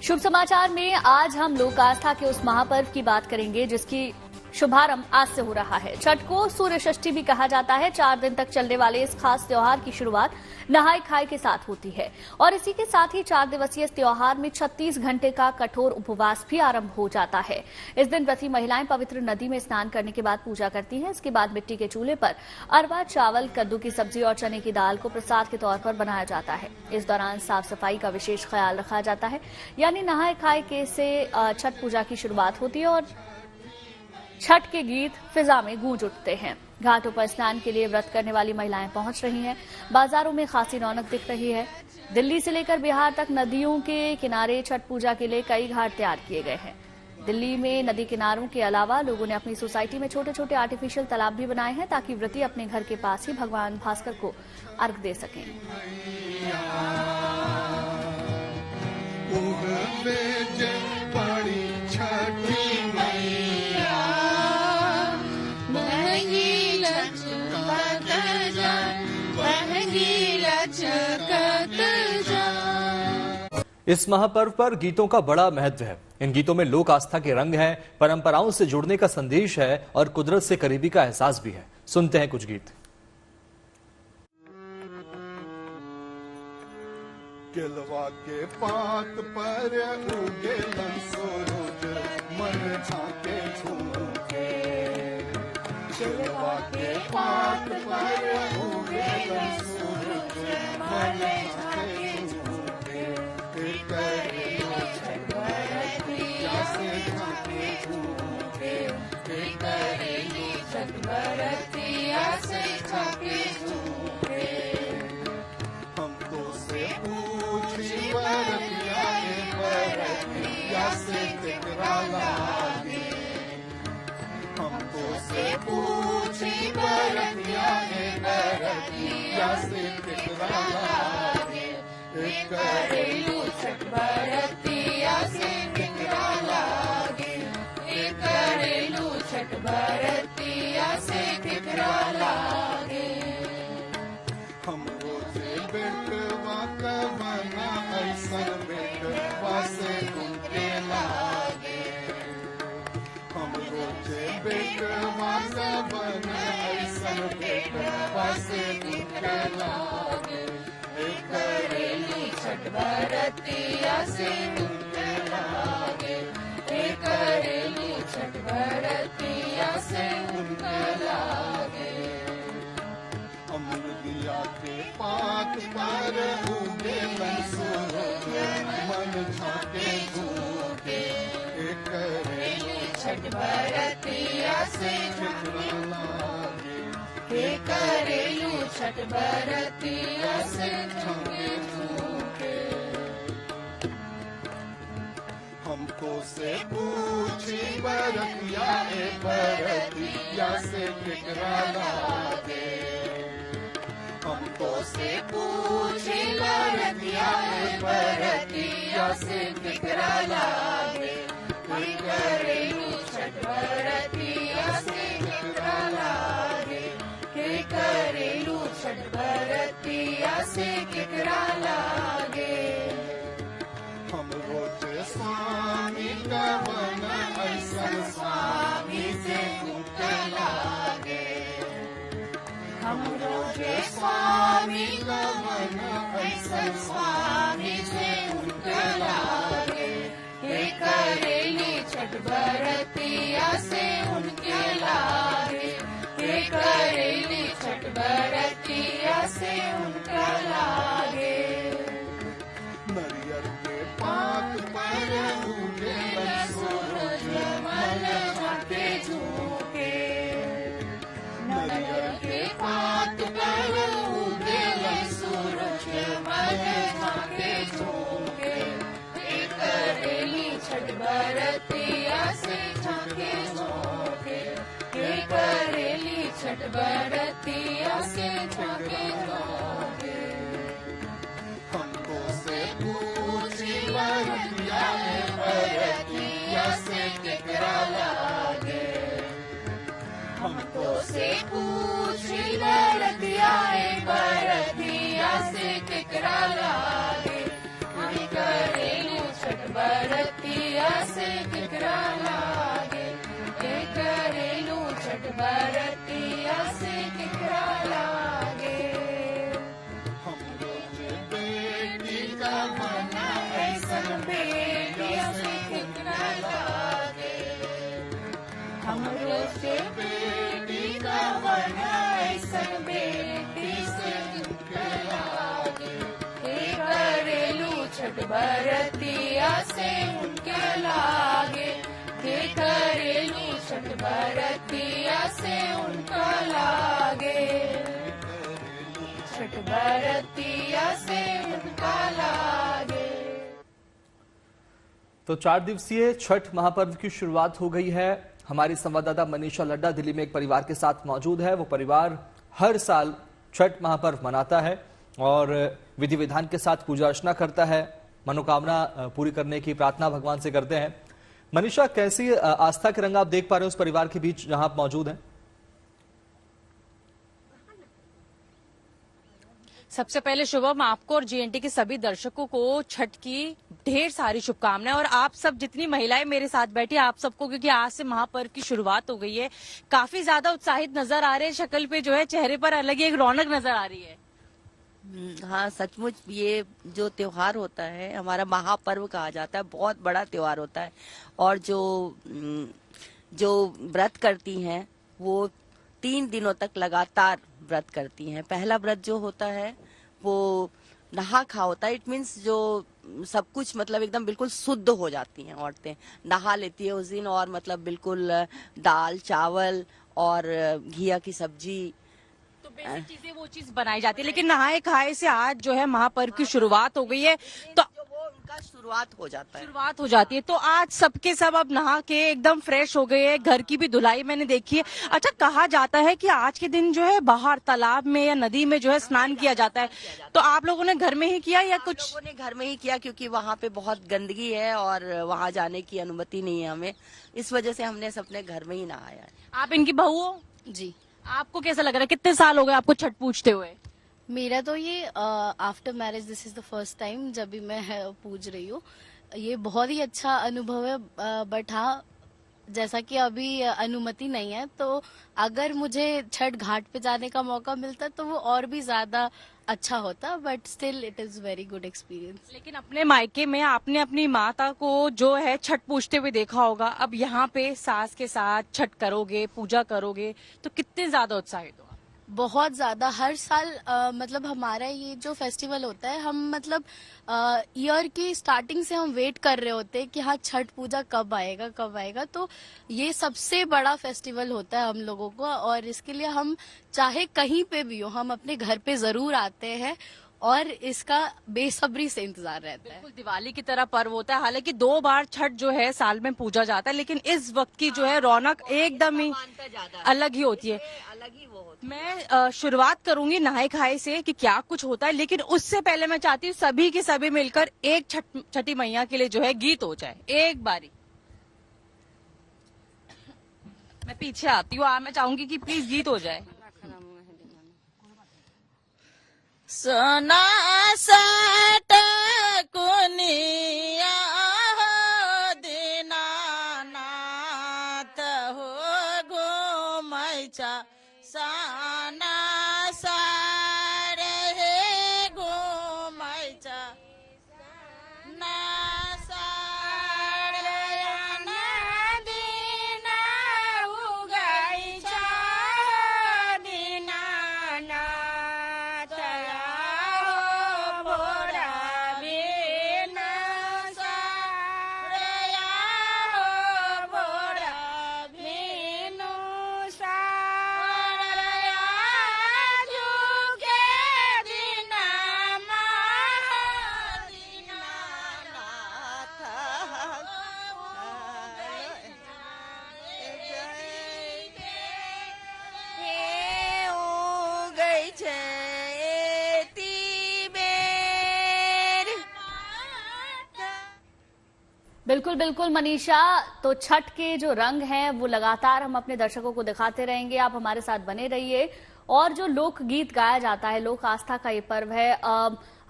शुभ समाचार में आज हम लोक आस्था के उस महापर्व की बात करेंगे जिसकी शुभारंभ आज से हो रहा है। छठ को सूर्य षष्ठी भी कहा जाता है। 4 दिन तक चलने वाले इस खास त्योहार की शुरुआत नहाय खाए के साथ होती है और इसी के साथ ही 4 दिवसीय इस त्योहार में 36 घंटे का कठोर उपवास भी आरंभ हो जाता है। इस दिन व्रती महिलाएं पवित्र नदी में स्नान करने के बाद पूजा करती हैं। इसके बाद मिट्टी के चूल्हे पर अरवा चावल, कद्दू की सब्जी और चने की दाल को प्रसाद के तौर पर बनाया जाता है। इस दौरान साफ सफाई का विशेष ख्याल रखा जाता है। यानी नहाय खाए के से छठ पूजा की शुरुआत होती है और छठ के गीत फिजा में गूंज उठते हैं। घाटों पर स्नान के लिए व्रत करने वाली महिलाएं पहुंच रही हैं। बाजारों में खासी रौनक दिख रही है। दिल्ली से लेकर बिहार तक नदियों के किनारे छठ पूजा के लिए कई घाट तैयार किए गए हैं। दिल्ली में नदी किनारों के अलावा लोगों ने अपनी सोसाइटी में छोटे छोटे आर्टिफिशियल तालाब भी बनाए हैं ताकि व्रती अपने घर के पास ही भगवान भास्कर को अर्घ दे सकें। इस महापर्व पर गीतों का बड़ा महत्व है। इन गीतों में लोक आस्था के रंग हैं, परंपराओं से जुड़ने का संदेश है और कुदरत से करीबी का एहसास भी है। सुनते हैं कुछ गीत। केलवा के पात पर उगे सूरज मन झांके झूके। केलवा के पात पर उगे सूरज मन झांके झूके। करेलो छठ बरतिया से झांके झूके। करेलो छठ बरतिया से झांके झूके। हमको से पूछी बरतिया से केकरा लागे। हमको से पूछी बरतिया से केकरा लागे। करेलू छठ बरतिया से केकरा लागे। करेलू छठ बरतिया से केकरा लागे। हमको से बेटवा का बना ऐसन बेटवा से उनके लागे। हमको से बेटवा का बना ऐसन बेटवा से उनके लागे। करेलू छठ बरतिया से उनके लागे। करेलू छठ बरतिया से उनके लागे। अमृतिया के पात पर उगे सूरज मन झांके झूके। करेलू छठ बरतिया से केकरा लागे। करेलू छठ बरतिया से झांके झूके। हमको से पूछी बरतिया से केकरा लागे। हमको से पूछी बरतिया से केकरा लागे। करेलू छठ बरतिया से केकरा लागे। करेलू छठ बरतिया से केकरा लागे। हम रोज स्वामी का बना ऐसन स्वामी से उनके लागे। हम रोज स्वामी का बना ऐसन स्वामी से उनके लागे। करेलू छठ बरतिया से उनके लागे। करेलू छठ बरतिया से उनके लागे। नरियर के पात पर उगे सूरज मन झांके झूके। नरियर के पात पर उगे सूरज मन झांके झूके। करेलू छठ बरतिया से झांके झूके। करेलू छठ बरतिया से झांके झूके। हमको से पूछी बरतिया से केकरा लागे। हमको से पूछी बरतिया से केकरा लागे। करेलू छठ बरतिया से केकरा लागे, के करेलू छठ बरतिया से केकरा लागे। हमरो से बेटी का मना ऐसन बेटिया से केकरा लागे, हमरो से बेटी का मना ऐसन बेटी से केकरा लागे, के करेलू छठ बरतिया से उनके लागे, के करेलू छठ बरतिया से उनका लागे, छठ बरतिया से उनका लागे। तो 4 दिवसीय छठ महापर्व की शुरुआत हो गई है। हमारी संवाददाता मनीषा लड्डा दिल्ली में एक परिवार के साथ मौजूद है। वो परिवार हर साल छठ महापर्व मनाता है और विधि विधान के साथ पूजा अर्चना करता है, मनोकामना पूरी करने की प्रार्थना भगवान से करते हैं। मनीषा, कैसी आस्था के रंग आप देख पा रहे हो उस परिवार के बीच जहां आप मौजूद हैं? सबसे पहले शुभम, आपको और जीएनटी के सभी दर्शकों को छठ की ढेर सारी शुभकामनाएं। और आप सब जितनी महिलाएं मेरे साथ बैठी, आप सबको, क्योंकि आज से महापर्व की शुरुआत हो गई है, काफी ज्यादा उत्साहित नजर आ रहे हैं। शक्ल पे जो है, चेहरे पर अलग ही एक रौनक नजर आ रही है। हाँ, सचमुच ये जो त्योहार होता है हमारा महापर्व कहा जाता है, बहुत बड़ा त्योहार होता है। और जो व्रत करती हैं वो 3 दिनों तक लगातार व्रत करती हैं। पहला व्रत जो होता है वो नहा खा होता है। इट मीन्स जो सब कुछ मतलब एकदम बिल्कुल शुद्ध हो जाती हैं औरतें, नहा लेती है उस दिन, और मतलब बिल्कुल दाल चावल और घिया की सब्जी, तो बेसिक चीजें वो चीज बनाई जाती है। लेकिन नहाए खाए से आज जो है महापर्व की शुरुआत हो गई है, तो वो उनका शुरुआत हो जाती है। तो आज सबके सब अब नहा के एकदम फ्रेश हो गए हैं। घर की भी धुलाई मैंने देखी है। अच्छा, कहा जाता है कि आज के दिन जो है बाहर तालाब में या नदी में जो है स्नान किया जाता है, तो आप लोगों ने घर में ही किया या कुछ? लोगों ने घर में ही किया, क्योंकि वहाँ पे बहुत गंदगी है और वहाँ जाने की अनुमति नहीं है हमें। इस वजह से हमने सबने घर में ही नहाया है। आप इनकी बहू हो? जी। आपको कैसा लग रहा है? कितने साल हो गए आपको छठ पूछते हुए? मेरा तो ये after marriage this is the first time जब भी मैं पूछ रही हूँ। ये बहुत ही अच्छा अनुभव है। बट हाँ, जैसा कि अभी अनुमति नहीं है, तो अगर मुझे छठ घाट पे जाने का मौका मिलता तो वो और भी ज्यादा अच्छा होता। But still it is very good experience. लेकिन अपने मायके में आपने अपनी माता को जो है छठ पूछते हुए देखा होगा, अब यहाँ पे सास के साथ छठ करोगे, पूजा करोगे, तो कितने ज्यादा उत्साहित हो? बहुत ज्यादा। हर साल मतलब हमारा ये जो फेस्टिवल होता है, हम मतलब ईयर की स्टार्टिंग से हम वेट कर रहे होते हैं कि हाँ छठ पूजा कब आएगा कब आएगा। तो ये सबसे बड़ा फेस्टिवल होता है हम लोगों को, और इसके लिए हम चाहे कहीं पे भी हो, हम अपने घर पे जरूर आते हैं और इसका बेसब्री से इंतजार रहता है। बिल्कुल दिवाली की तरह पर्व होता है। हालांकि 2 बार छठ जो है साल में पूजा जाता है, लेकिन इस वक्त की जो है रौनक एकदम ही अलग ही होती है। अलग ही वो होता है। मैं शुरुआत करूंगी नहाए खाए से कि क्या कुछ होता है, लेकिन उससे पहले मैं चाहती हूँ सभी के सभी मिलकर एक छठी मैया के लिए जो है गीत हो जाए एक बारी। मैं पीछे आती हूँ। मैं चाहूंगी कि प्लीज गीत हो जाए। सोना साट कुनिया हो दीनानाथ हो घुमैछा साना सारे हे घुमैछा ना सारे ना दीना उगैछा दीनानाथ बिल्कुल बिल्कुल मनीषा, तो छठ के जो रंग हैं वो लगातार हम अपने दर्शकों को दिखाते रहेंगे। आप हमारे साथ बने रहिए। और जो लोक गीत गाया जाता है, लोक आस्था का ये पर्व है,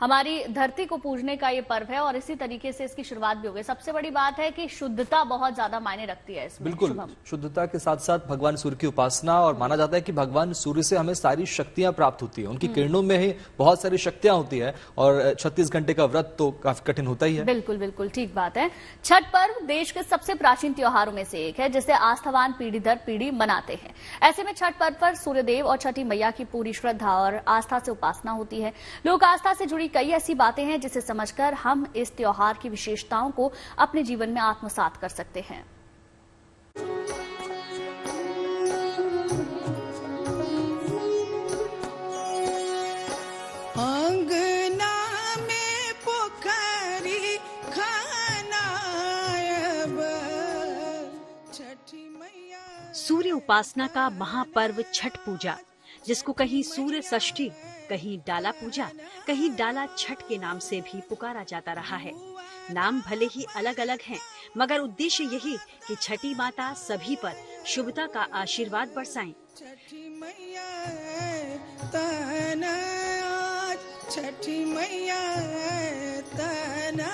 हमारी धरती को पूजने का ये पर्व है और इसी तरीके से इसकी शुरुआत भी हो गई। सबसे बड़ी बात है कि शुद्धता बहुत ज्यादा मायने रखती है इसमें। बिल्कुल, शुद्धता के साथ साथ भगवान सूर्य की उपासना, और माना जाता है कि भगवान सूर्य से हमें सारी शक्तियां प्राप्त होती है, उनकी किरणों में ही बहुत सारी शक्तियां होती है, और 36 घंटे का व्रत तो काफी कठिन होता ही है। बिल्कुल बिल्कुल ठीक बात है। छठ पर्व देश के सबसे प्राचीन त्योहारों में से एक है, जिसे आस्थावान पीढ़ी दर पीढ़ी मनाते हैं। ऐसे में छठ पर्व पर सूर्यदेव और छठी मैया की पूरी श्रद्धा और आस्था से उपासना होती है। लोक आस्था से जुड़ी कई ऐसी बातें हैं जिसे समझकर हम इस त्योहार की विशेषताओं को अपने जीवन में आत्मसात कर सकते हैं। अंगना में पोखरी खानायब छठी मैया। सूर्य उपासना का महापर्व छठ पूजा, जिसको कहीं सूर्य षष्ठी, कहीं डाला पूजा, कहीं डाला छठ के नाम से भी पुकारा जाता रहा है। नाम भले ही अलग अलग हैं, मगर उद्देश्य यही कि छठी माता सभी पर शुभता का आशीर्वाद बरसाएं। छठी मैया तनया, छठी मैया तनया।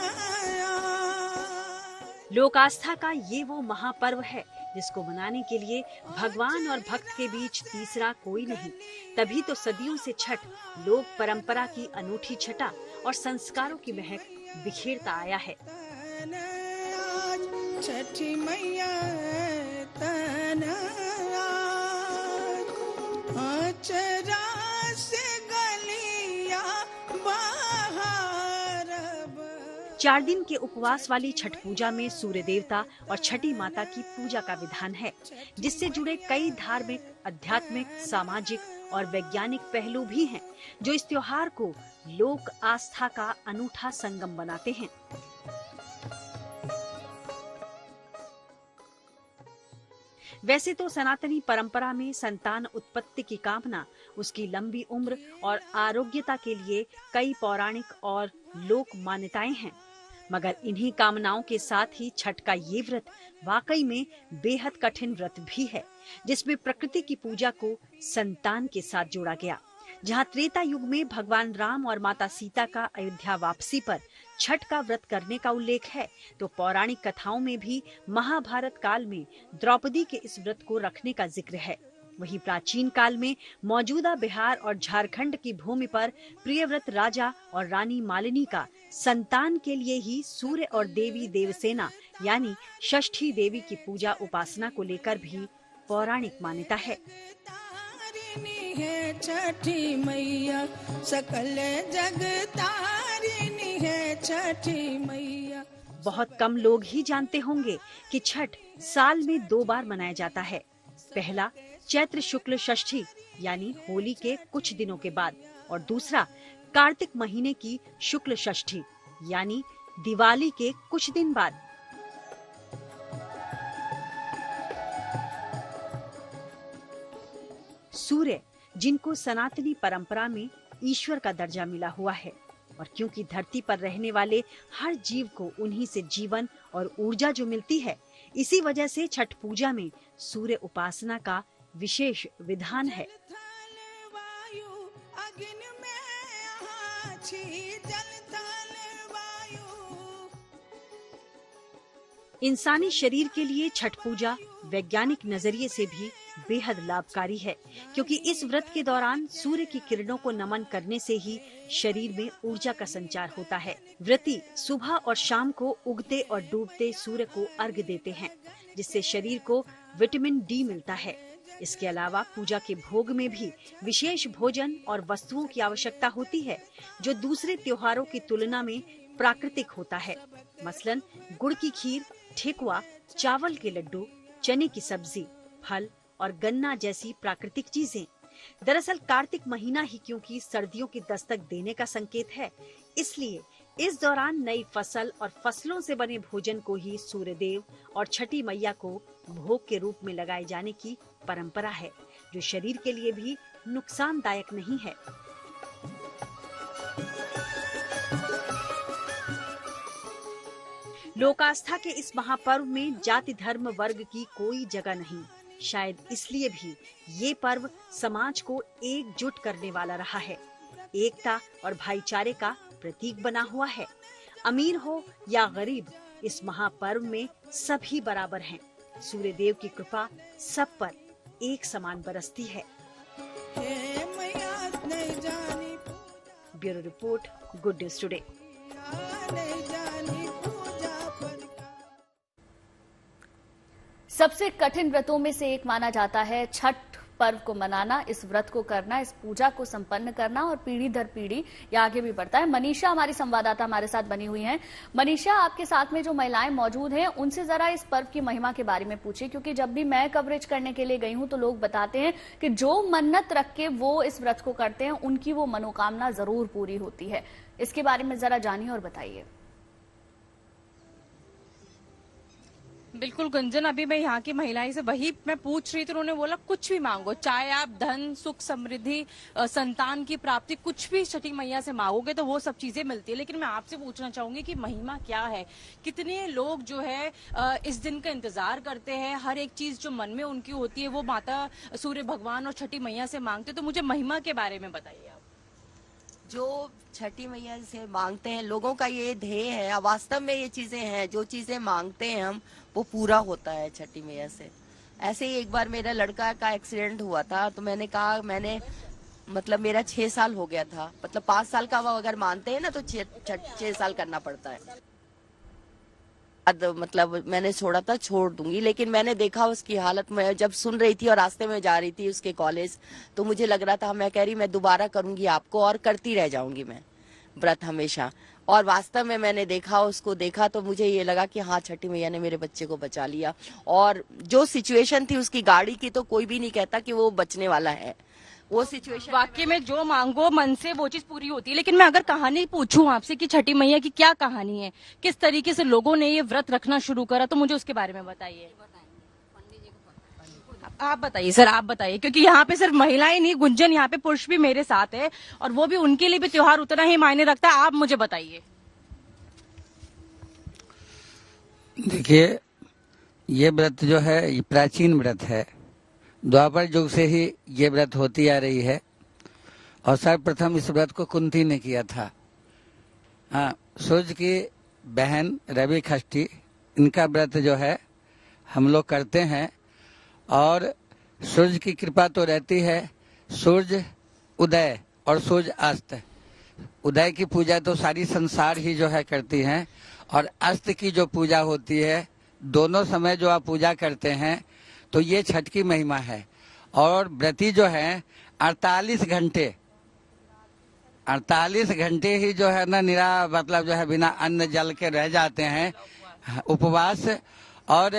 लोक आस्था का ये वो महापर्व है जिसको मनाने के लिए भगवान और भक्त के बीच तीसरा कोई नहीं। तभी तो सदियों से छठ लोक परंपरा की अनूठी छटा और संस्कारों की महक बिखेरता आया है। छठी मैया तनया, अचरा से गलिया बाहर। 4 दिन के उपवास वाली छठ पूजा में सूर्य देवता और छठी माता की पूजा का विधान है, जिससे जुड़े कई धार्मिक, आध्यात्मिक, सामाजिक और वैज्ञानिक पहलू भी हैं, जो इस त्योहार को लोक आस्था का अनूठा संगम बनाते हैं। वैसे तो सनातनी परंपरा में संतान उत्पत्ति की कामना, उसकी लंबी उम्र और आरोग्यता के लिए कई पौराणिक और लोक मान्यताएं हैं, मगर इन्हीं कामनाओं के साथ ही छठ का ये व्रत वाकई में बेहद कठिन व्रत भी है, जिसमें प्रकृति की पूजा को संतान के साथ जोड़ा गया। जहां त्रेता युग में भगवान राम और माता सीता का अयोध्या वापसी पर छठ का व्रत करने का उल्लेख है, तो पौराणिक कथाओं में भी महाभारत काल में द्रौपदी के इस व्रत को रखने का जिक्र है। वहीं प्राचीन काल में मौजूदा बिहार और झारखंड की भूमि पर प्रियव्रत राजा और रानी मालिनी का संतान के लिए ही सूर्य और देवी देवसेना यानी षष्ठी देवी की पूजा उपासना को लेकर भी पौराणिक मान्यता है। तारिणी है छठी मैया, सकल जग तारिणी है छठी मैया। बहुत कम लोग ही जानते होंगे कि छठ साल में 2 बार मनाया जाता है। पहला चैत्र शुक्ल षष्ठी यानी होली के कुछ दिनों के बाद, और दूसरा कार्तिक महीने की शुक्ल षष्ठी यानी दिवाली के कुछ दिन बाद। सूर्य, जिनको सनातनी परंपरा में ईश्वर का दर्जा मिला हुआ है, और क्योंकि धरती पर रहने वाले हर जीव को उन्हीं से जीवन और ऊर्जा जो मिलती है, इसी वजह से छठ पूजा में सूर्य उपासना का विशेष विधान है। इंसानी शरीर के लिए छठ पूजा वैज्ञानिक नजरिए से भी बेहद लाभकारी है, क्योंकि इस व्रत के दौरान सूर्य की किरणों को नमन करने से ही शरीर में ऊर्जा का संचार होता है। व्रती सुबह और शाम को उगते और डूबते सूर्य को अर्घ्य देते हैं, जिससे शरीर को विटामिन डी मिलता है। इसके अलावा पूजा के भोग में भी विशेष भोजन और वस्तुओं की आवश्यकता होती है, जो दूसरे त्योहारों की तुलना में प्राकृतिक होता है। मसलन गुड़ की खीर, ठेकुआ, चावल के लड्डू, चने की सब्जी, फल और गन्ना जैसी प्राकृतिक चीजें। दरअसल कार्तिक महीना ही क्योंकि सर्दियों की दस्तक देने का संकेत है, इसलिए इस दौरान नई फसल और फसलों से बने भोजन को ही सूर्यदेव और छठी मैया को भोग के रूप में लगाए जाने की परंपरा है, जो शरीर के लिए भी नुकसानदायक नहीं है। लोकास्था के इस महापर्व में जाति धर्म वर्ग की कोई जगह नहीं। शायद इसलिए भी ये पर्व समाज को एकजुट करने वाला रहा है। एकता और भाईचारे का प्रतीक बना हुआ है। अमीर हो या गरीब, इस महापर्व में सभी बराबर हैं। सूर्य देव की कृपा सब पर एक समान बरसती है। हे मैया नहीं जानी bureau report, good news today. नहीं जानी पूजा पर सबसे कठिन व्रतों में से एक माना जाता है छठ पर्व को मनाना, इस व्रत को करना, इस पूजा को संपन्न करना और पीढ़ी दर पीढ़ी ये आगे भी बढ़ता है। मनीषा हमारी संवाददाता हमारे साथ बनी हुई हैं। मनीषा, आपके साथ में जो महिलाएं मौजूद हैं उनसे जरा इस पर्व की महिमा के बारे में पूछिए, क्योंकि जब भी मैं कवरेज करने के लिए गई हूं तो लोग बताते हैं कि जो मन्नत रख के वो इस व्रत को करते हैं उनकी वो मनोकामना जरूर पूरी होती है। इसके बारे में जरा जानिए और बताइए। बिल्कुल गुंजन, अभी मैं यहाँ की महिलाएं से वही मैं पूछ रही थी, उन्होंने बोला कुछ भी मांगो, चाहे आप धन, सुख, समृद्धि, संतान की प्राप्ति, कुछ भी छठी मैया से मांगोगे तो वो सब चीजें मिलती है। लेकिन मैं आपसे पूछना चाहूंगी कि महिमा क्या है, कितने लोग जो है इस दिन का इंतजार करते हैं, हर एक चीज जो मन में उनकी होती है वो माता सूर्य भगवान और छठी मैया से मांगते, तो मुझे महिमा के बारे में बताइए आप। जो छठी मैया से मांगते हैं, लोगों का ये ध्येय है, वास्तव में ये चीजें हैं, जो चीजें मांगते हैं हम वो पूरा होता है छठी मैया से। ऐसे ही एक बार मेरा लड़का का एक्सीडेंट हुआ था, तो मैंने कहा, मतलब मेरा 6 साल हो गया था, मतलब 5 साल का वो अगर मानते हैं ना तो 6 साल करना पड़ता है। मतलब मैंने छोड़ा था, छोड़ दूंगी, लेकिन मैंने देखा उसकी हालत, में जब सुन रही थी और रास्ते में जा रही थी उसके कॉलेज, तो मुझे लग रहा था, मैं कह रही मैं दोबारा करूंगी आपको और करती रह जाऊंगी मैं व्रत हमेशा। और वास्तव में मैंने देखा, उसको देखा तो मुझे ये लगा कि हाँ, छठी मैया ने मेरे बच्चे को बचा लिया। और जो सिचुएशन थी उसकी गाड़ी की, तो कोई भी नहीं कहता कि वो बचने वाला है। वो सिचुएशन वाकई में जो मांगो मन से वो चीज पूरी होती है। लेकिन मैं अगर कहानी पूछूं आपसे कि छठी मैया की क्या कहानी है, किस तरीके से लोगों ने ये व्रत रखना शुरू करा, तो मुझे उसके बारे में बताइए। आप बताइए सर, आप बताइए, क्योंकि यहाँ पे सिर्फ महिलाएं नहीं गुंजन, यहाँ पे पुरुष भी मेरे साथ है और वो भी, उनके लिए भी त्योहार उतना ही मायने रखता है। आप मुझे बताइए। देखिए, ये व्रत जो है ये प्राचीन व्रत है, द्वापर युग से ही ये व्रत होती आ रही है और सर्वप्रथम इस व्रत को कुंती ने किया था। हाँ, सूर्य की बहन रवि षष्ठी, इनका व्रत जो है हम लोग करते हैं और सूर्य की कृपा तो रहती है। सूर्य उदय और सूर्य अस्त, उदय की पूजा तो सारी संसार ही जो है करती हैं और अस्त की जो पूजा होती है, दोनों समय जो आप पूजा करते हैं, तो ये छठ की महिमा है। और व्रती जो है 48 घंटे ही जो है ना मतलब जो है बिना अन्न जल के रह जाते हैं, उपवास। और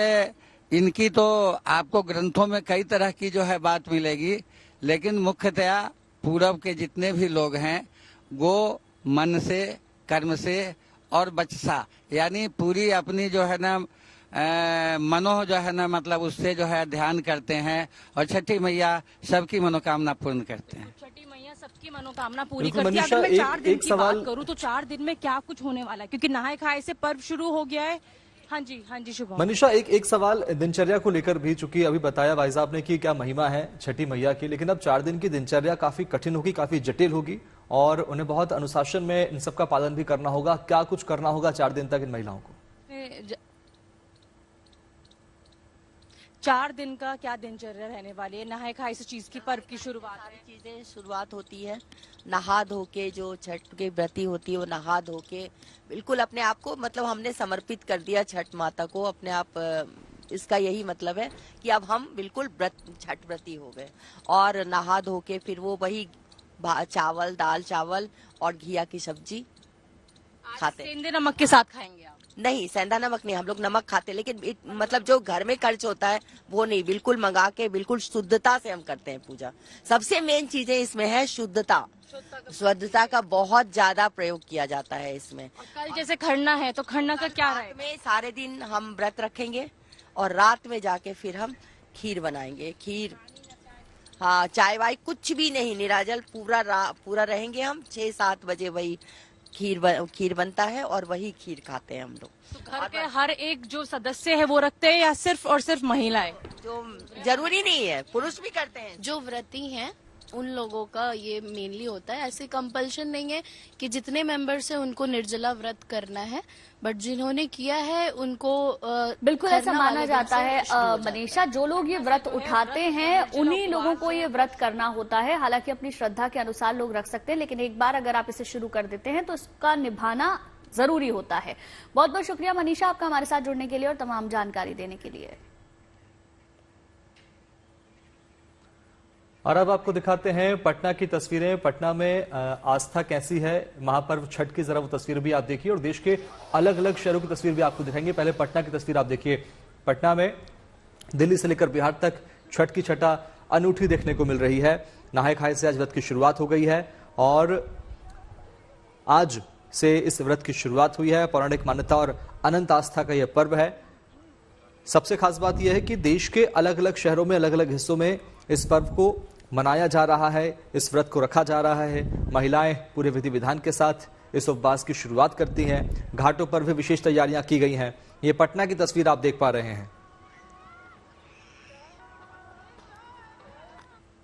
इनकी तो आपको ग्रंथों में कई तरह की जो है बात मिलेगी, लेकिन मुख्यतया पूरब के जितने भी लोग हैं वो मन से, कर्म से और बचसा, यानी पूरी अपनी जो है ना मनो जो है ना, मतलब उससे जो है ध्यान करते हैं और छठी मैया सबकी मनोकामना पूर्ण करते हैं। छठी मैया सबकी मनोकामना पूरी करती है। अगर मैं 4 दिन की बात करूं तो 4 दिन में क्या कुछ होने वाला है, क्योंकि नहाए खाए से पर्व शुरू हो गया है। हाँ जी शुभ। मनीषा, एक सवाल दिनचर्या को लेकर भी, चूंकि अभी बताया भाई साहब ने कि क्या महिमा है छठी मैया की, लेकिन अब 4 दिन की दिनचर्या काफी कठिन होगी, काफी जटिल होगी और उन्हें बहुत अनुशासन में इन सब का पालन भी करना होगा। क्या कुछ करना होगा 4 दिन तक इन महिलाओं को? 4 दिन का क्या दिनचर्या रहने वाली है? नहाए खाए से चीज की पर्व की शुरुआत, सारी चीजें शुरुआत होती है नहा धो के। जो छठ के व्रती होती है वो नहा धो के बिल्कुल अपने आप को, मतलब हमने समर्पित कर दिया छठ माता को अपने आप। इसका यही मतलब है कि अब हम बिल्कुल छठ व्रती हो गए। और नहा धो के फिर वो वही चावल, दाल चावल और घिया की सब्जी खाते। सेंधे नमक के साथ खाएंगे आप? नहीं, सेंधा नमक नहीं, हम लोग नमक खाते, लेकिन मतलब जो घर में खर्च होता है वो नहीं, बिल्कुल मंगा के बिल्कुल शुद्धता से हम करते हैं पूजा। सबसे मेन चीजें इसमें है शुद्धता। शुद्धता का बहुत ज्यादा प्रयोग किया जाता है इसमें। कल जैसे खरना है तो खरना का क्या है? में सारे दिन हम व्रत रखेंगे और रात में जाके फिर हम खीर बनाएंगे। खीर, हाँ, चाय वाय कुछ भी नहीं, निराजल पूरा रहेंगे हम। 6-7 बजे वही खीर बनता है और वही खीर खाते हैं हम लोग। तो घर के हर एक जो सदस्य है वो रखते हैं या सिर्फ और सिर्फ महिलाएं? जो जरूरी नहीं है, पुरुष भी करते हैं। जो व्रती हैं उन लोगों का ये मेनली होता है। ऐसे कंपल्शन नहीं है कि जितने मेंबर्स हैं उनको निर्जला व्रत करना है, बट जिन्होंने किया है उनको बिल्कुल ऐसा माना जाता है। मनीषा, जो लोग ये व्रत उठाते हैं उन्हीं लोगों को ये व्रत करना होता है। हालांकि अपनी श्रद्धा के अनुसार लोग रख सकते हैं, लेकिन एक बार अगर आप इसे शुरू कर देते हैं तो इसका निभाना जरूरी होता है। बहुत बहुत शुक्रिया मनीषा आपका हमारे साथ जुड़ने के लिए और तमाम जानकारी देने के लिए। और अब आपको दिखाते हैं पटना की तस्वीरें। पटना में आस्था कैसी है महापर्व छठ की, जरा वो तस्वीर भी आप देखिए और देश के अलग अलग शहरों की तस्वीर भी आपको दिखाएंगे। पहले पटना की तस्वीर आप देखिए। पटना में दिल्ली से लेकर बिहार तक छठ की छठा अनूठी देखने को मिल रही है। नहाय खाए से आज व्रत की शुरुआत हो गई है और आज से इस व्रत की शुरुआत हुई है। पौराणिक मान्यता और अनंत आस्था का यह पर्व है। सबसे खास बात यह है कि देश के अलग अलग शहरों में, अलग अलग हिस्सों में इस पर्व को मनाया जा रहा है, इस व्रत को रखा जा रहा है। महिलाएं पूरे विधि विधान के साथ इस उपवास की शुरुआत करती हैं। घाटों पर भी विशेष तैयारियां की गई हैं। ये पटना की तस्वीर आप देख पा रहे हैं।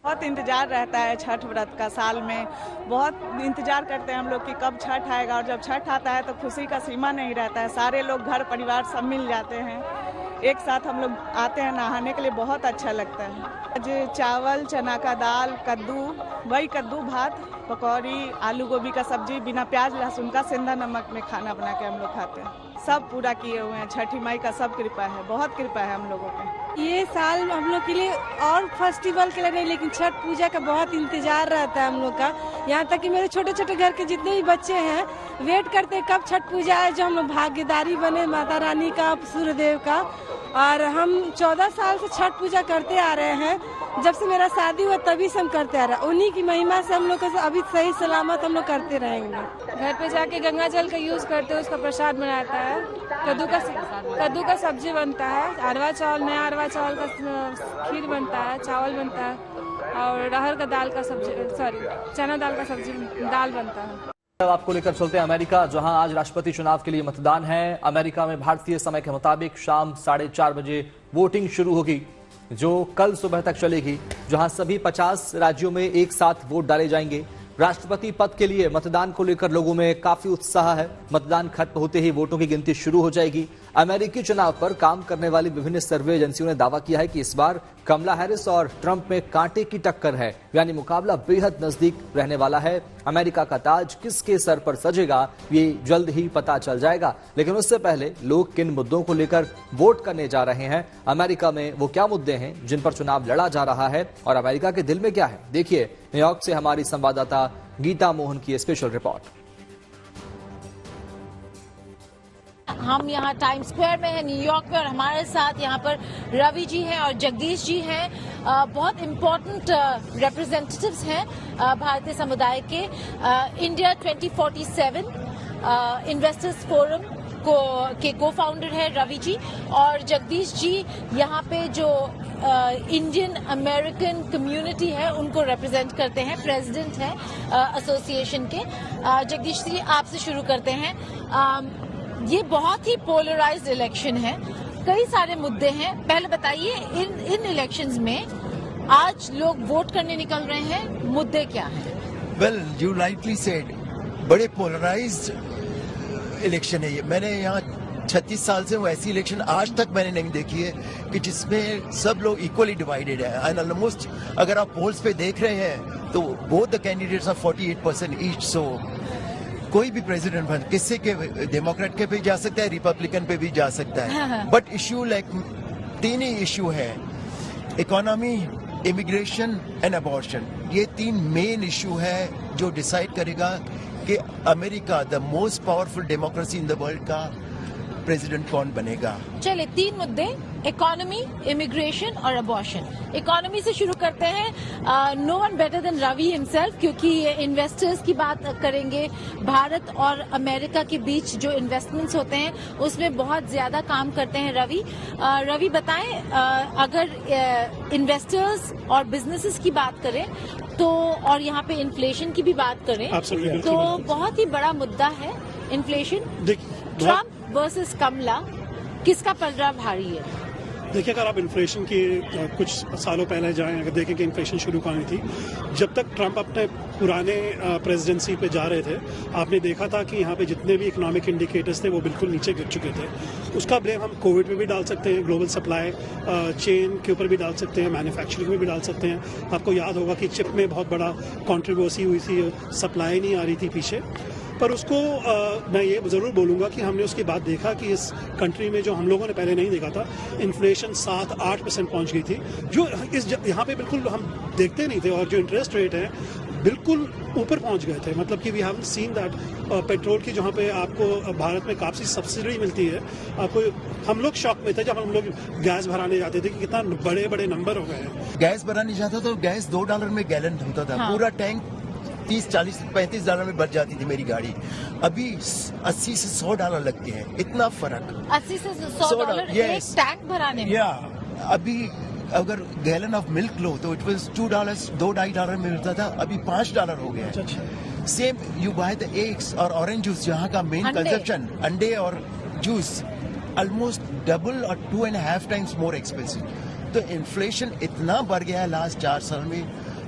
बहुत इंतजार रहता है छठ व्रत का, साल में बहुत इंतजार करते हैं हम लोग कि कब छठ आएगा, और जब छठ आता है तो खुशी का सीमा नहीं रहता है। सारे लोग घर परिवार सब मिल जाते हैं, एक साथ हम लोग आते हैं नहाने के लिए, बहुत अच्छा लगता है। आज चावल, चना का दाल, कद्दू, वही कद्दू भात, पकौड़ी, आलू गोभी का सब्जी, बिना प्याज लहसुन का सेंधा नमक में खाना बना के हम लोग खाते हैं। सब पूरा किए हुए हैं। छठी माई का सब कृपा है, बहुत कृपा है हम लोगों पे। ये साल हम लोग के लिए और फेस्टिवल के लिए नहीं, लेकिन छठ पूजा का बहुत इंतजार रहता है हम लोग का। यहाँ तक कि मेरे छोटे छोटे घर के जितने भी बच्चे हैं वेट करते हैं कब छठ पूजा आए, जो हम लोग भागीदारी बने माता रानी का, सूर्यदेव का। और हम 14 साल से छठ पूजा करते आ रहे हैं। जब से मेरा शादी हुआ तभी से हम करते आ रहे हैं। उन्हीं की महिमा से हम लोग को अभी सही सलामत हम लोग करते रहेंगे। घर पे जाके गंगा जल का यूज करते हैं, उसका प्रसाद बनाता है। कद्दू का सब्जी बनता है, अरवा चावल, नया अरवा चावल का खीर बनता है, चावल बनता है, और अरहर का दाल का सब्जी, चना दाल का सब्जी दाल बनता है। अब आपको लेकर चलते हैं अमेरिका, जहां आज राष्ट्रपति चुनाव के लिए मतदान है। अमेरिका में भारतीय समय के मुताबिक शाम 4:30 बजे वोटिंग शुरू होगी, जो कल सुबह तक चलेगी, जहां सभी 50 राज्यों में एक साथ वोट डाले जाएंगे। राष्ट्रपति पद के लिए मतदान को लेकर लोगों में काफी उत्साह है। मतदान खत्म होते ही वोटों की गिनती शुरू हो जाएगी। अमेरिकी चुनाव पर काम करने वाली विभिन्न सर्वे एजेंसियों ने दावा किया है कि इस बार कमला हैरिस और ट्रंप में कांटे की टक्कर है, यानी मुकाबला बेहद नजदीक रहने वाला है। अमेरिका का ताज किसके सर पर सजेगा ये जल्द ही पता चल जाएगा, लेकिन उससे पहले लोग किन मुद्दों को लेकर वोट करने जा रहे हैं, अमेरिका में वो क्या मुद्दे हैं जिन पर चुनाव लड़ा जा रहा है और अमेरिका के दिल में क्या है, देखिए न्यूयॉर्क से हमारी संवाददाता गीता मोहन की स्पेशल रिपोर्ट। हम यहाँ टाइम स्क्वायर में है न्यूयॉर्क में, और हमारे साथ यहाँ पर रवि जी हैं और जगदीश जी हैं। बहुत इम्पोर्टेंट रिप्रेजेंटेटिव्स हैं भारतीय समुदाय के। इंडिया 2047 इन्वेस्टर्स फोरम के को फाउंडर है रवि जी, और जगदीश जी यहाँ पे जो इंडियन अमेरिकन कम्युनिटी है उनको रिप्रेजेंट करते हैं, प्रेसिडेंट हैं एसोसिएशन के। जगदीश जी आपसे शुरू करते हैं। ये बहुत ही पोलराइज्ड इलेक्शन है, कई सारे मुद्दे हैं। पहले बताइए इन इलेक्शंस में आज लोग वोट करने निकल रहे हैं, मुद्दे क्या हैं? वेल, यू राइटली सेड, बड़े पोलराइज्ड इलेक्शन है ये। मैंने यहाँ 36 साल से वो ऐसी इलेक्शन आज तक मैंने नहीं देखी है कि जिसमें सब लोग इक्वली डिवाइडेड है। एंड ऑलमोस्ट अगर आप पोल्स पे देख रहे हैं तो both the candidates are 48% each. So कोई भी प्रेसिडेंट बन, किसी के डेमोक्रेट के भी जा सकता है, रिपब्लिकन पे भी जा सकता है। बट इश्यू लाइक 3 ही इश्यू है, इकोनॉमी, इमिग्रेशन एंड अबॉर्शन। ये 3 मेन इश्यू है जो डिसाइड करेगा कि America the most powerful democracy in the world का प्रेसिडेंट कौन बनेगा। चलिए 3 मुद्दे, इकोनॉमी, इमिग्रेशन और अबॉर्शन। इकोनॉमी से शुरू करते हैं। No one better than Ravi himself, क्योंकि ये इन्वेस्टर्स की बात करेंगे। भारत और अमेरिका के बीच जो इन्वेस्टमेंट्स होते हैं उसमें बहुत ज्यादा काम करते हैं रवि। रवि बताएं, अगर इन्वेस्टर्स और बिजनेसेस की बात करें तो, और यहाँ पे इन्फ्लेशन की भी बात करें तो बहुत ही बड़ा मुद्दा है इन्फ्लेशन। ट्रम्प वर्सेस कमला, किसका पलड़ा भारी है? देखिए, अगर आप इन्फ्लेशन की कुछ सालों पहले जाएं, अगर देखें कि इन्फ्लेशन शुरू कहानी थी, जब तक ट्रंप अपने पुराने प्रेसिडेंसी पे जा रहे थे, आपने देखा था कि यहाँ पे जितने भी इकोनॉमिक इंडिकेटर्स थे वो बिल्कुल नीचे गिर चुके थे। उसका ब्लेम हम कोविड पे भी डाल सकते हैं, ग्लोबल सप्लाई चेन के ऊपर भी डाल सकते हैं, मैन्युफैक्चरिंग में भी डाल सकते हैं। आपको याद होगा कि चिप में बहुत बड़ा कंट्रोवर्सी हुई थी, सप्लाई नहीं आ रही थी पीछे, पर उसको मैं ये ज़रूर बोलूँगा कि हमने उसके बाद देखा कि इस कंट्री में जो हम लोगों ने पहले नहीं देखा था, इन्फ्लेशन 7-8% पहुंच गई थी, जो यहाँ पे बिल्कुल हम देखते नहीं थे, और जो इंटरेस्ट रेट है बिल्कुल ऊपर पहुंच गए थे। मतलब कि we haven't seen that petrol की जहाँ पे आपको भारत में काफ़ी सब्सिडी मिलती है, आपको हम लोग शॉक में थे जब हम लोग गैस भराने जाते थे कि कितना बड़े बड़े नंबर हो गए हैं। गैस भराने जाता तो गैस $2 में गैलन होता था। हाँ। पूरा टैंक 30, 40, $35 में भर जाती थी मेरी गाड़ी। अभी $80 से $100 लगते हैं, इतना फर्क। $80 से $100 एक टैंक भराने में। या अभी अगर गैलन ऑफ मिल्क लो तो इट वाज $2, $2-2.5 में मिलता था, अभी $5 हो गया है। Same you by the eggs और ऑरेंज जूस, जहाँ का मेन कंजप्शन अंडे और जूस ऑलमोस्ट डबल और 2.5 टाइम्स मोर एक्सपेंसिव। तो इन्फ्लेशन इतना बढ़ गया है लास्ट 4 साल में,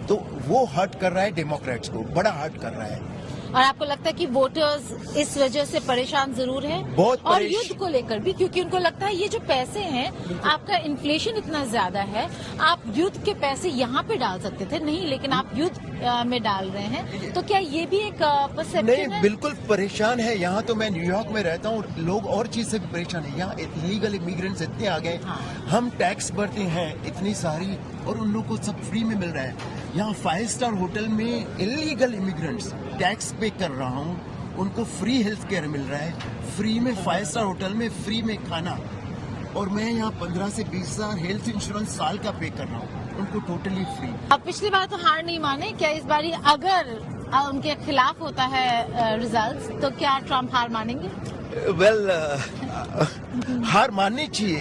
तो वो हर्ट कर रहा है डेमोक्रेट्स को, बड़ा हर्ट कर रहा है। और आपको लगता है कि वोटर्स इस वजह से परेशान जरूर हैं? बहुत और युद्ध को लेकर भी, क्योंकि उनको लगता है ये जो पैसे हैं, आपका इन्फ्लेशन इतना ज्यादा है, आप युद्ध के पैसे यहाँ पे डाल सकते थे, नहीं, लेकिन आप युद्ध में डाल रहे हैं, तो क्या ये भी एक परसेप्शन है? नहीं, बिल्कुल परेशान है। यहाँ तो मैं न्यूयॉर्क में रहता हूँ, लोग और चीज से भी परेशान है। यहाँ इलीगल इमिग्रेंट्स इतने आ गए, हम टैक्स भरते हैं इतनी सारी, और उन लोगों को सब फ्री में मिल रहा है। यहाँ 5 स्टार होटल में इलीगल इमिग्रेंट्स टैक्स पे कर रहा हूँ, उनको फ्री हेल्थ केयर मिल रहा है, फ्री में 5 स्टार होटल में फ्री में खाना, और मैं यहाँ 15 से 20 हजार हेल्थ इंश्योरेंस साल का पे कर रहा हूँ, उनको टोटली फ्री। अब पिछली बार तो हार नहीं माने, क्या इस बारी अगर उनके खिलाफ होता है रिजल्ट्स, तो क्या ट्रम्प हार मानेंगे? वेल, हार माननी चाहिए,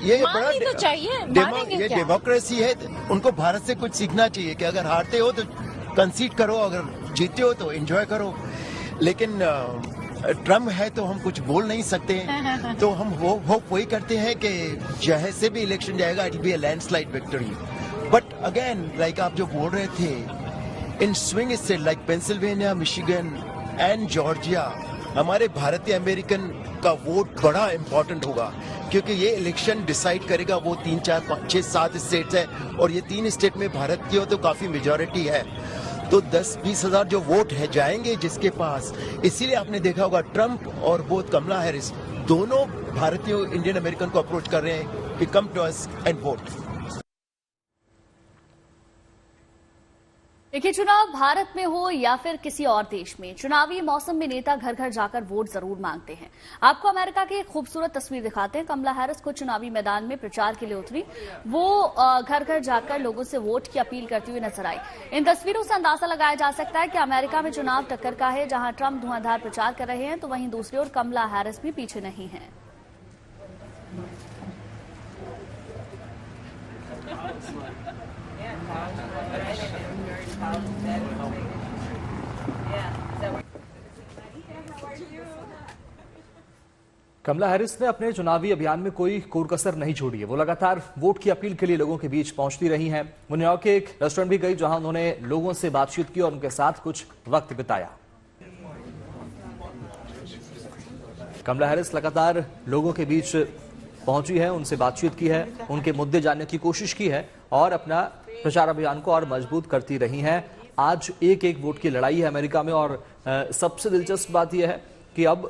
ये बड़ा तो चाहिए, ये डेमोक्रेसी है। उनको भारत से कुछ सीखना चाहिए कि अगर हारते हो तो कंसीड करो, अगर जीते हो तो एंजॉय करो। लेकिन ट्रम्प है तो हम कुछ बोल नहीं सकते, तो हम होप वही करते हैं कि जैसे भी इलेक्शन जाएगा it be a landslide victory. But again, like आप जो बोल रहे थे, in swing state like Pennsylvania, Michigan and Georgia, हमारे भारतीय अमेरिकन का वोट बड़ा इम्पोर्टेंट होगा, क्योंकि ये इलेक्शन डिसाइड करेगा वो 3, 4, 5, 6, 7 स्टेट्स है, और ये 3 स्टेट में भारत की हो तो काफी मेजोरिटी है, तो 10-20 हजार जो वोट है जाएंगे जिसके पास। इसीलिए आपने देखा होगा ट्रंप और बोथ कमला हैरिस दोनों भारतीय इंडियन अमेरिकन को अप्रोच कर रहे हैं कि come to us and vote. देखिए, चुनाव भारत में हो या फिर किसी और देश में, चुनावी मौसम में नेता घर घर जाकर वोट जरूर मांगते हैं। आपको अमेरिका की एक खूबसूरत तस्वीर दिखाते हैं। कमला हैरिस को चुनावी मैदान में प्रचार के लिए उतरी, वो घर घर जाकर लोगों से वोट की अपील करती हुई नजर आई। इन तस्वीरों से अंदाजा लगाया जा सकता है कि अमेरिका में चुनाव टक्कर का है। जहां ट्रंप धुआंधार प्रचार कर रहे हैं, तो वहीं दूसरी ओर कमला हैरिस भी पीछे नहीं है। कमला हैरिस ने अपने चुनावी अभियान में कोई कोर-कसर नहीं छोड़ी है। वो लगातार वोट की अपील के लिए लोगों के बीच पहुंचती रही हैं। वो न्यूयॉर्क के एक रेस्टोरेंट भी गई, जहां उन्होंने लोगों से बातचीत की और उनके साथ कुछ वक्त बिताया। कमला हैरिस लगातार लोगों के बीच पहुंची है, उनसे बातचीत की है, उनके मुद्दे जानने की कोशिश की है और अपना प्रचार अभियान को और मजबूत करती रही हैं। आज एक वोट की लड़ाई है अमेरिका में, और सबसे दिलचस्प बात यह है कि अब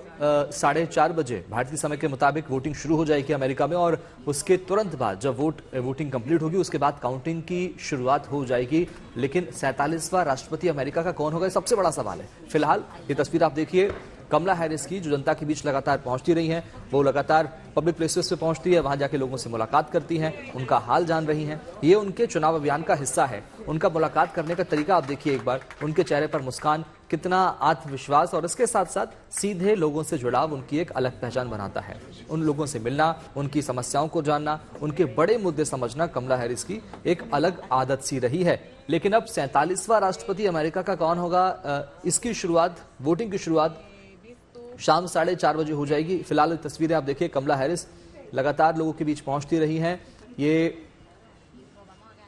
4:30 बजे भारतीय समय के मुताबिक वोटिंग शुरू हो जाएगी अमेरिका में, और उसके तुरंत बाद जब वोटिंग कंप्लीट होगी उसके बाद काउंटिंग की शुरुआत हो जाएगी। लेकिन 47वां राष्ट्रपति अमेरिका का कौन होगा, सबसे बड़ा सवाल है। फिलहाल ये तस्वीर आप देखिए कमला हैरिस की, जो जनता के बीच लगातार पहुंचती रही हैं। वो लगातार पब्लिक प्लेसेस पे पहुंचती है, वहां जाके लोगों से मुलाकात करती हैं, उनका हाल जान रही हैं। ये उनके चुनाव अभियान का हिस्सा है। उनका मुलाकात करने का तरीका आप देखिए एक बार, उनके चेहरे पर मुस्कान, कितना आत्मविश्वास, और इसके साथ साथ सीधे लोगों से जुड़ाव उनकी एक अलग पहचान बनाता है। उन लोगों से मिलना, उनकी समस्याओं को जानना, उनके बड़े मुद्दे समझना कमला हैरिस की एक अलग आदत सी रही है। लेकिन अब 47वां राष्ट्रपति अमेरिका का कौन होगा, इसकी शुरुआत, वोटिंग की शुरुआत शाम 4:30 बजे हो जाएगी। फिलहाल तस्वीरें आप देखिए, कमला हैरिस लगातार लोगों के बीच पहुंचती रही हैं। ये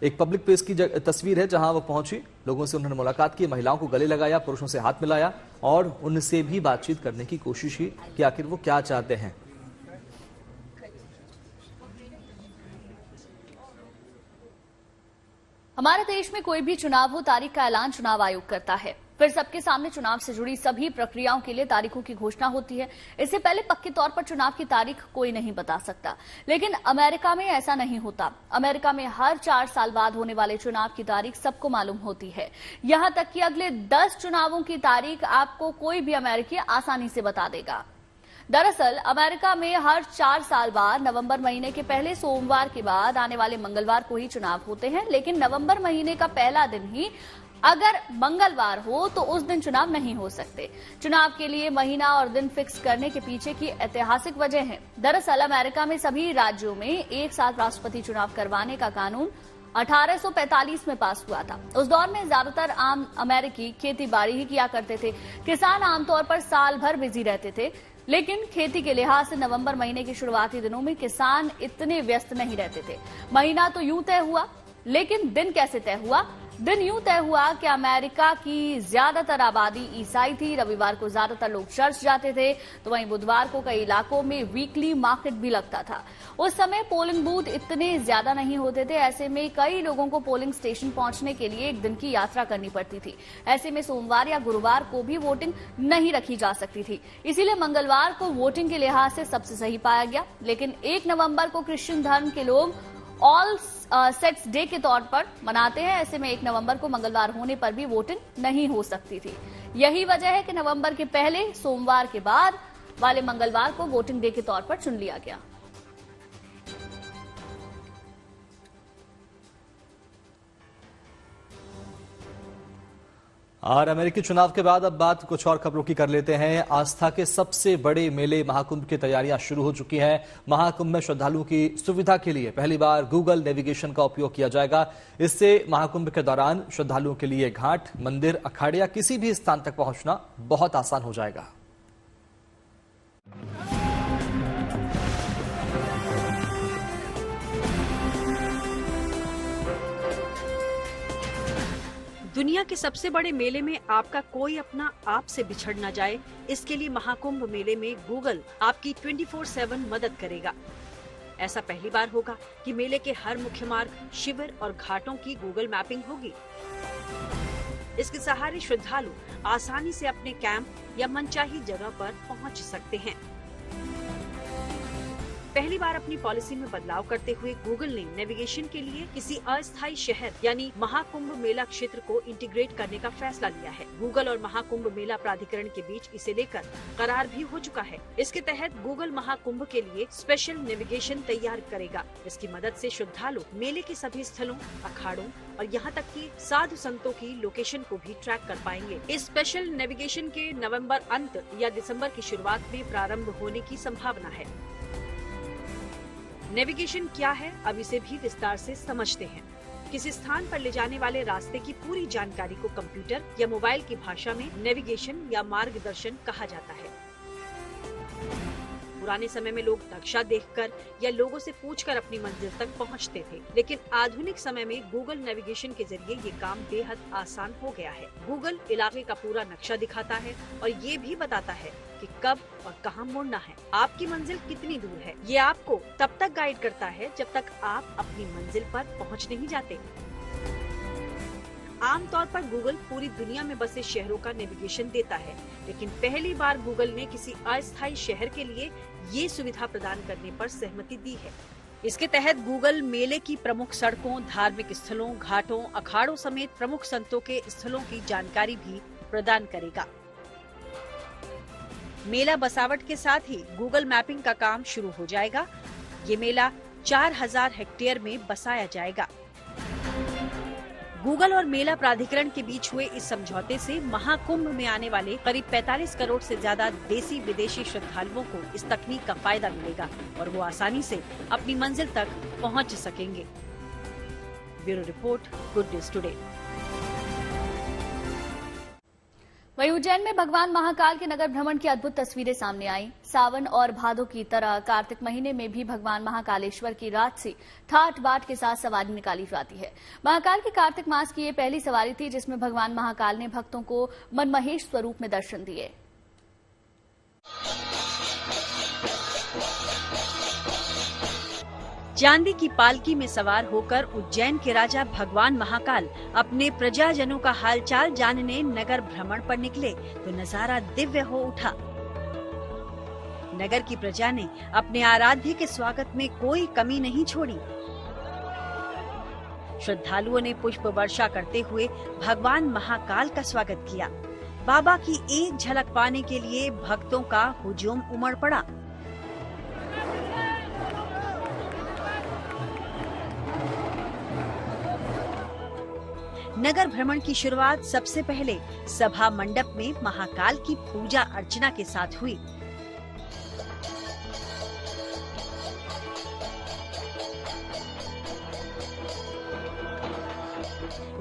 एक पब्लिक प्लेस की तस्वीर है जहां वो पहुंची, लोगों से उन्होंने मुलाकात की, महिलाओं को गले लगाया, पुरुषों से हाथ मिलाया और उनसे भी बातचीत करने की कोशिश की कि आखिर वो क्या चाहते हैं। हमारे देश में कोई भी चुनाव हो, तारीख का ऐलान चुनाव आयोग करता है। फिर सबके सामने चुनाव से जुड़ी सभी प्रक्रियाओं के लिए तारीखों की घोषणा होती है। इससे पहले पक्के तौर पर चुनाव की तारीख कोई नहीं बता सकता, लेकिन अमेरिका में ऐसा नहीं होता। अमेरिका में हर 4 साल बाद होने वाले चुनाव की तारीख सबको मालूम होती है। यहां तक कि अगले 10 चुनावों की तारीख आपको कोई भी अमेरिकी आसानी से बता देगा। दरअसल अमेरिका में हर 4 साल बाद नवंबर महीने के पहले सोमवार के बाद आने वाले मंगलवार को ही चुनाव होते हैं, लेकिन नवंबर महीने का पहला दिन ही अगर मंगलवार हो तो उस दिन चुनाव नहीं हो सकते। चुनाव के लिए महीना और दिन फिक्स करने के पीछे की ऐतिहासिक वजह है। दरअसल अमेरिका में सभी राज्यों में एक साथ राष्ट्रपति चुनाव करवाने का कानून 1845 में पास हुआ था। उस दौर में ज्यादातर आम अमेरिकी खेती बाड़ी ही किया करते थे। किसान आमतौर पर साल भर बिजी रहते थे, लेकिन खेती के लिहाज से नवंबर महीने के शुरुआती दिनों में किसान इतने व्यस्त नहीं रहते थे। महीना तो यूं तय हुआ, लेकिन दिन कैसे तय हुआ? दिन यूं तय हुआ कि अमेरिका की ज्यादातर आबादी ईसाई थी। रविवार को ज्यादातर लोग चर्च जाते थे, तो वहीं बुधवार को कई इलाकों में वीकली मार्केट भी लगता था। उस समय पोलिंग बूथ इतने ज्यादा नहीं होते थे, ऐसे में कई लोगों को पोलिंग स्टेशन पहुंचने के लिए एक दिन की यात्रा करनी पड़ती थी। ऐसे में सोमवार या गुरुवार को भी वोटिंग नहीं रखी जा सकती थी, इसीलिए मंगलवार को वोटिंग के लिहाज से सबसे सही पाया गया। लेकिन 1 नवंबर को क्रिश्चियन धर्म के लोग ऑल सेट्स डे के तौर पर मनाते हैं। ऐसे में 1 नवंबर को मंगलवार होने पर भी वोटिंग नहीं हो सकती थी। यही वजह है कि नवंबर के पहले सोमवार के बाद वाले मंगलवार को वोटिंग डे के तौर पर चुन लिया गया। और अमेरिकी चुनाव के बाद अब बात कुछ और खबरों की कर लेते हैं। आस्था के सबसे बड़े मेले महाकुंभ की तैयारियां शुरू हो चुकी हैं। महाकुंभ में श्रद्धालुओं की सुविधा के लिए पहली बार गूगल नेविगेशन का उपयोग किया जाएगा। इससे महाकुंभ के दौरान श्रद्धालुओं के लिए घाट, मंदिर, अखाड़े या किसी भी स्थान तक पहुंचना बहुत आसान हो जाएगा। दुनिया के सबसे बड़े मेले में आपका कोई अपना आप से बिछड़ न जाए, इसके लिए महाकुंभ मेले में गूगल आपकी 24/7 मदद करेगा। ऐसा पहली बार होगा कि मेले के हर मुख्य मार्ग, शिविर और घाटों की गूगल मैपिंग होगी। इसके सहारे श्रद्धालु आसानी से अपने कैंप या मनचाही जगह पर पहुंच सकते हैं। पहली बार अपनी पॉलिसी में बदलाव करते हुए गूगल ने नेविगेशन के लिए किसी अस्थायी शहर यानी महाकुंभ मेला क्षेत्र को इंटीग्रेट करने का फैसला लिया है। गूगल और महाकुंभ मेला प्राधिकरण के बीच इसे लेकर करार भी हो चुका है। इसके तहत गूगल महाकुंभ के लिए स्पेशल नेविगेशन तैयार करेगा। इसकी मदद से श्रद्धालु मेले के सभी स्थलों, अखाड़ों और यहाँ तक कि साधु संतों की लोकेशन को भी ट्रैक कर पाएंगे। इस स्पेशल नेविगेशन के नवंबर अंत या दिसंबर की शुरुआत में प्रारंभ होने की संभावना है। नेविगेशन क्या है, अब इसे भी विस्तार से समझते हैं। किसी स्थान पर ले जाने वाले रास्ते की पूरी जानकारी को कंप्यूटर या मोबाइल की भाषा में नेविगेशन या मार्गदर्शन कहा जाता है। पुराने समय में लोग नक्शा देखकर या लोगों से पूछकर अपनी मंजिल तक पहुंचते थे, लेकिन आधुनिक समय में गूगल नेविगेशन के जरिए ये काम बेहद आसान हो गया है। गूगल इलाके का पूरा नक्शा दिखाता है और ये भी बताता है कि कब और कहां मुड़ना है, आपकी मंजिल कितनी दूर है। ये आपको तब तक गाइड करता है जब तक आप अपनी मंजिल पर पहुंच नहीं जाते। आमतौर पर गूगल पूरी दुनिया में बसे शहरों का नेविगेशन देता है, लेकिन पहली बार गूगल ने किसी अस्थायी शहर के लिए ये सुविधा प्रदान करने पर सहमति दी है। इसके तहत गूगल मेले की प्रमुख सड़कों, धार्मिक स्थलों, घाटों, अखाड़ों समेत प्रमुख संतों के स्थलों की जानकारी भी प्रदान करेगा। मेला बसावट के साथ ही गूगल मैपिंग का काम शुरू हो जाएगा। ये मेला 4000 हेक्टेयर में बसाया जाएगा। गूगल और मेला प्राधिकरण के बीच हुए इस समझौते से महाकुंभ में आने वाले करीब 45 करोड़ से ज्यादा देसी विदेशी श्रद्धालुओं को इस तकनीक का फायदा मिलेगा और वो आसानी से अपनी मंजिल तक पहुंच सकेंगे। Bureau report, good news today. वहीं उज्जैन में भगवान महाकाल के नगर भ्रमण की अद्भुत तस्वीरें सामने आई। सावन और भादो की तरह कार्तिक महीने में भी भगवान महाकालेश्वर की रात से ठाट बाट के साथ सवारी निकाली जाती है। महाकाल की कार्तिक मास की ये पहली सवारी थी जिसमें भगवान महाकाल ने भक्तों को मनमहेश स्वरूप में दर्शन दिए। चांदी की पालकी में सवार होकर उज्जैन के राजा भगवान महाकाल अपने प्रजाजनों का हालचाल जानने नगर भ्रमण पर निकले तो नजारा दिव्य हो उठा। नगर की प्रजा ने अपने आराध्य के स्वागत में कोई कमी नहीं छोड़ी। श्रद्धालुओं ने पुष्प वर्षा करते हुए भगवान महाकाल का स्वागत किया। बाबा की एक झलक पाने के लिए भक्तों का हुजूम उमड़ पड़ा। नगर भ्रमण की शुरुआत सबसे पहले सभा मंडप में महाकाल की पूजा अर्चना के साथ हुई।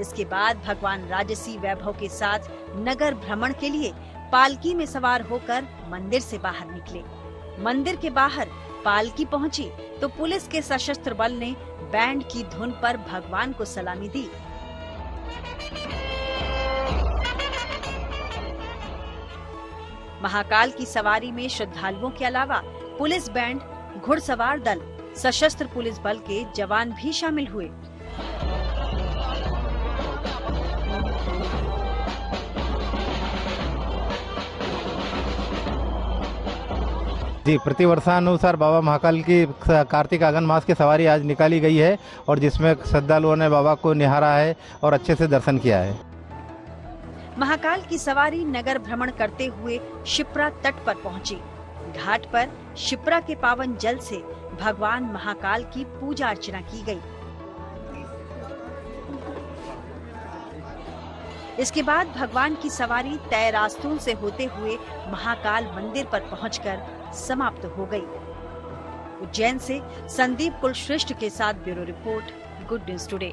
इसके बाद भगवान राजसी वैभव के साथ नगर भ्रमण के लिए पालकी में सवार होकर मंदिर से बाहर निकले। मंदिर के बाहर पालकी पहुंची तो पुलिस के सशस्त्र बल ने बैंड की धुन पर भगवान को सलामी दी। महाकाल की सवारी में श्रद्धालुओं के अलावा पुलिस बैंड, घुड़सवार दल, सशस्त्र पुलिस बल के जवान भी शामिल हुए। जी, प्रतिवर्षानुसार बाबा महाकाल की कार्तिक आगन मास की सवारी आज निकाली गई है और जिसमें श्रद्धालुओं ने बाबा को निहारा है और अच्छे से दर्शन किया है। महाकाल की सवारी नगर भ्रमण करते हुए शिप्रा तट पर पहुंची। घाट पर शिप्रा के पावन जल से भगवान महाकाल की पूजा अर्चना की गई। इसके बाद भगवान की सवारी तय रास्तों से होते हुए महाकाल मंदिर पर पहुंचकर समाप्त हो गई। उज्जैन से संदीप कुलश्रेष्ठ के साथ bureau report, good news today.